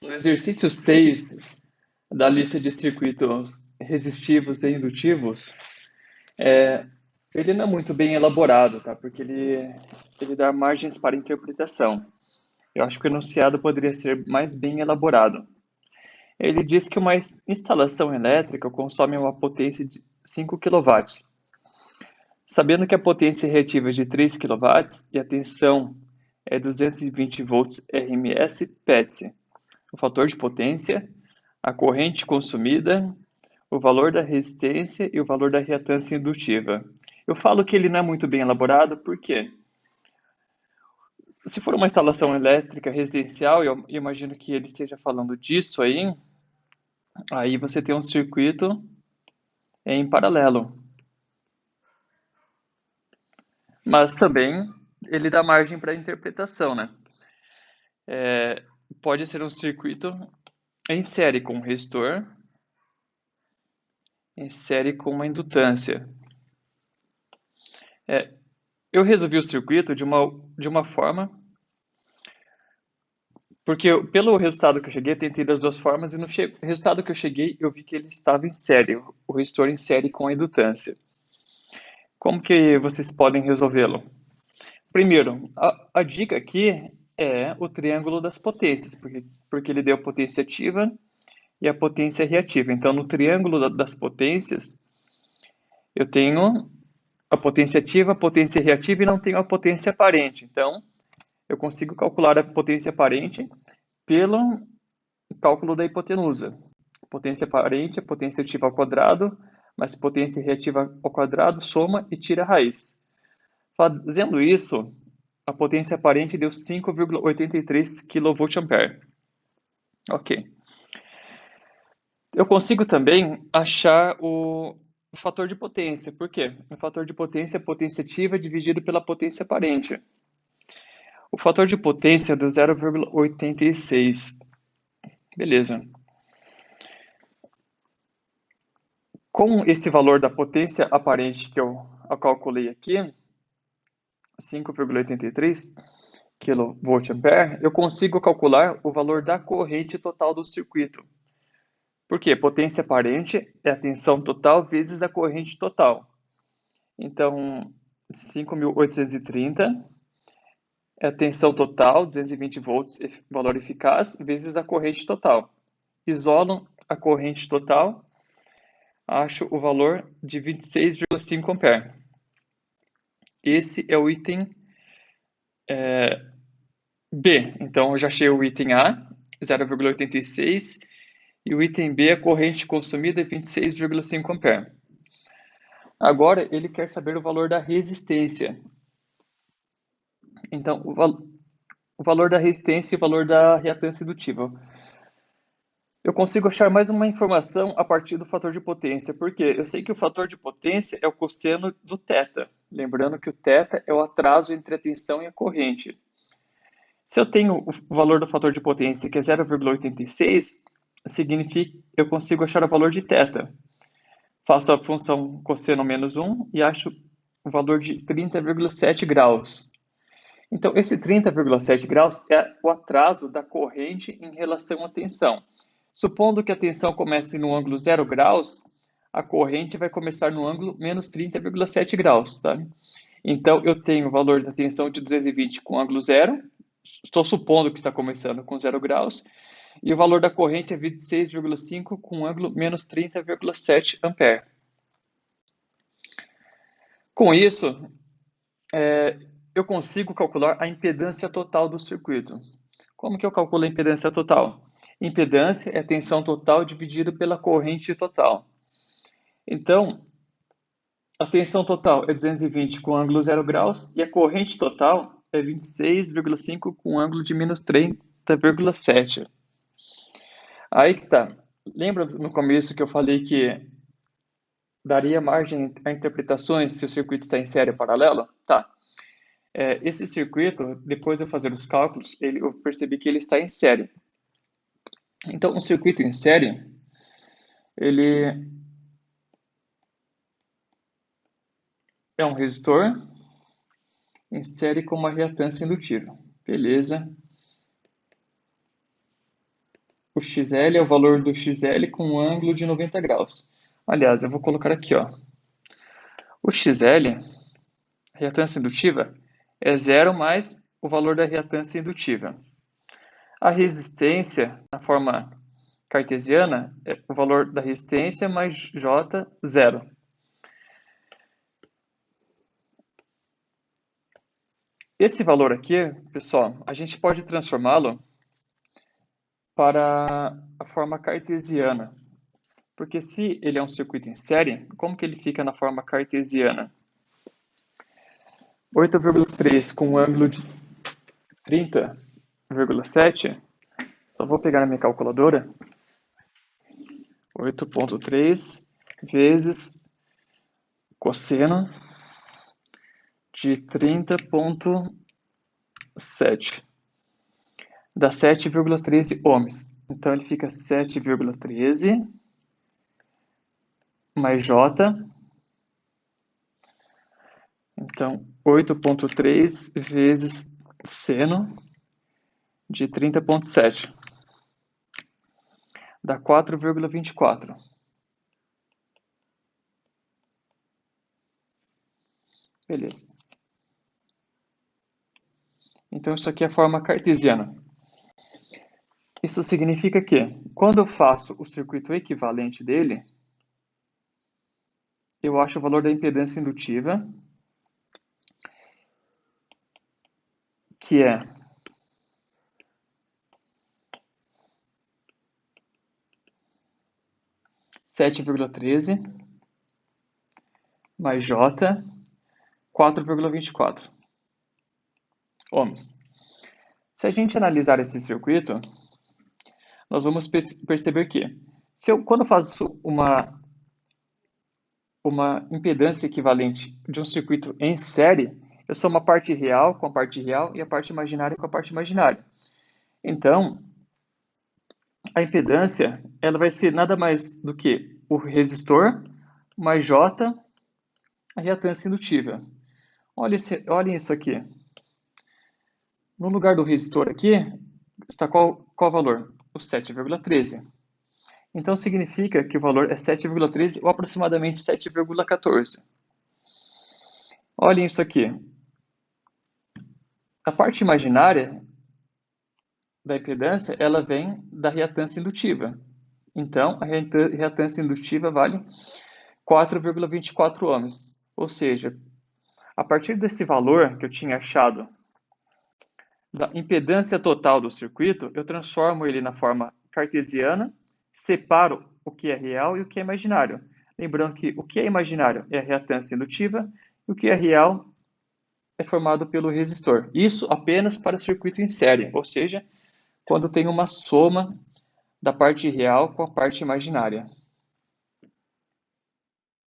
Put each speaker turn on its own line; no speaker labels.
No exercício 6 da lista de circuitos resistivos e indutivos, ele não é muito bem elaborado, tá? Porque ele dá margens para interpretação. Eu acho que o enunciado poderia ser mais bem elaborado. Ele diz que uma instalação elétrica consome uma potência de 5 kW. Sabendo que a potência reativa é de 3 kW e a tensão é 220 volts RMS PETS, o fator de potência, a corrente consumida, o valor da resistência e o valor da reatância indutiva. Eu falo que ele não é muito bem elaborado porque, se for uma instalação elétrica residencial, eu imagino que ele esteja falando disso aí você tem um circuito em paralelo. Mas também ele dá margem para interpretação, né? Pode ser um circuito em série com um resistor, em série com uma indutância. Eu resolvi o circuito de uma forma, porque pelo resultado que eu cheguei, eu tentei das duas formas, e no resultado que eu cheguei, eu vi que ele estava em série, o resistor em série com a indutância. Como que vocês podem resolvê-lo? Primeiro, a dica aqui é o triângulo das potências, porque ele deu a potência ativa e a potência reativa. Então, no triângulo das potências, eu tenho a potência ativa, a potência reativa e não tenho a potência aparente. Então, eu consigo calcular a potência aparente pelo cálculo da hipotenusa. Potência aparente é potência ativa ao quadrado, mais potência reativa ao quadrado, soma e tira a raiz. Fazendo isso, a potência aparente deu 5,83 kVA. Ok. Eu consigo também achar o fator de potência. Por quê? O fator de potência é a potência ativa dividido pela potência aparente. O fator de potência deu 0,86. Beleza. Com esse valor da potência aparente que eu calculei aqui, 5,83 kVA, eu consigo calcular o valor da corrente total do circuito. Por quê? Potência aparente é a tensão total vezes a corrente total. Então, 5.830 é a tensão total, 220 volts, valor eficaz, vezes a corrente total. Isolo a corrente total, acho o valor de 26,5 ampere. Esse é o item B. Então, eu já achei o item A, 0,86, e o item B, a corrente consumida é 26,5 ampere. Agora, ele quer saber o valor da resistência. Então, o valor da resistência e o valor da reatância indutiva. Eu consigo achar mais uma informação a partir do fator de potência, porque eu sei que o fator de potência é o cosseno do θ. Lembrando que o θ é o atraso entre a tensão e a corrente. Se eu tenho o valor do fator de potência, que é 0,86, significa que eu consigo achar o valor de θ. Faço a função cosseno menos 1 e acho o valor de 30,7 graus. Então, esse 30,7 graus é o atraso da corrente em relação à tensão. Supondo que a tensão comece no ângulo 0 graus, a corrente vai começar no ângulo menos 30,7 graus, tá? Então, eu tenho o valor da tensão de 220 com ângulo 0, estou supondo que está começando com 0 graus, e o valor da corrente é 26,5 com ângulo menos 30,7 ampere. Com isso, eu consigo calcular a impedância total do circuito. Como que eu calculo a impedância total? Impedância é a tensão total dividida pela corrente total. Então, a tensão total é 220 com ângulo 0 graus e a corrente total é 26,5 com ângulo de menos 30,7. Aí que tá. Lembra no começo que eu falei que daria margem a interpretações se o circuito está em série paralela? Tá. Esse circuito, depois de eu fazer os cálculos, eu percebi que ele está em série. Então, um circuito em série, ele é um resistor em série com uma reatância indutiva. Beleza. o XL é o valor do XL com um ângulo de 90 graus. Aliás, eu vou colocar aqui, ó. O XL, reatância indutiva, é zero mais o valor da reatância indutiva. A resistência, na forma cartesiana, é o valor da resistência mais J, zero. Esse valor aqui, pessoal, a gente pode transformá-lo para a forma cartesiana. Porque se ele é um circuito em série, como que ele fica na forma cartesiana? 8,3 com um ângulo de 30,7. Só vou pegar na minha calculadora. 8,3 vezes cosseno de 30,7. Dá 7,13 ohms. Então ele fica 7,13 mais J. Então, 8,3 vezes seno de 30,7. Dá 4,24. Beleza. Então, isso aqui é a forma cartesiana. Isso significa que, quando eu faço o circuito equivalente dele, eu acho o valor da impedância indutiva, que é 7,13 mais J, 4,24 ohms. Se a gente analisar esse circuito, nós vamos perceber que, quando eu faço uma impedância equivalente de um circuito em série, eu somo a parte real com a parte real e a parte imaginária com a parte imaginária. Então, a impedância ela vai ser nada mais do que o resistor mais J, a reatância indutiva. Olhem isso aqui. No lugar do resistor aqui, está qual valor? O 7,13. Então, significa que o valor é 7,13 ou aproximadamente 7,14. Olhem isso aqui. A parte imaginária da impedância, ela vem da reatância indutiva. Então, a reatância indutiva vale 4,24 ohms. Ou seja, a partir desse valor que eu tinha achado da impedância total do circuito, eu transformo ele na forma cartesiana, separo o que é real e o que é imaginário. Lembrando que o que é imaginário é a reatância indutiva e o que é real é formado pelo resistor. Isso apenas para circuito em série, ou seja, quando tem uma soma da parte real com a parte imaginária.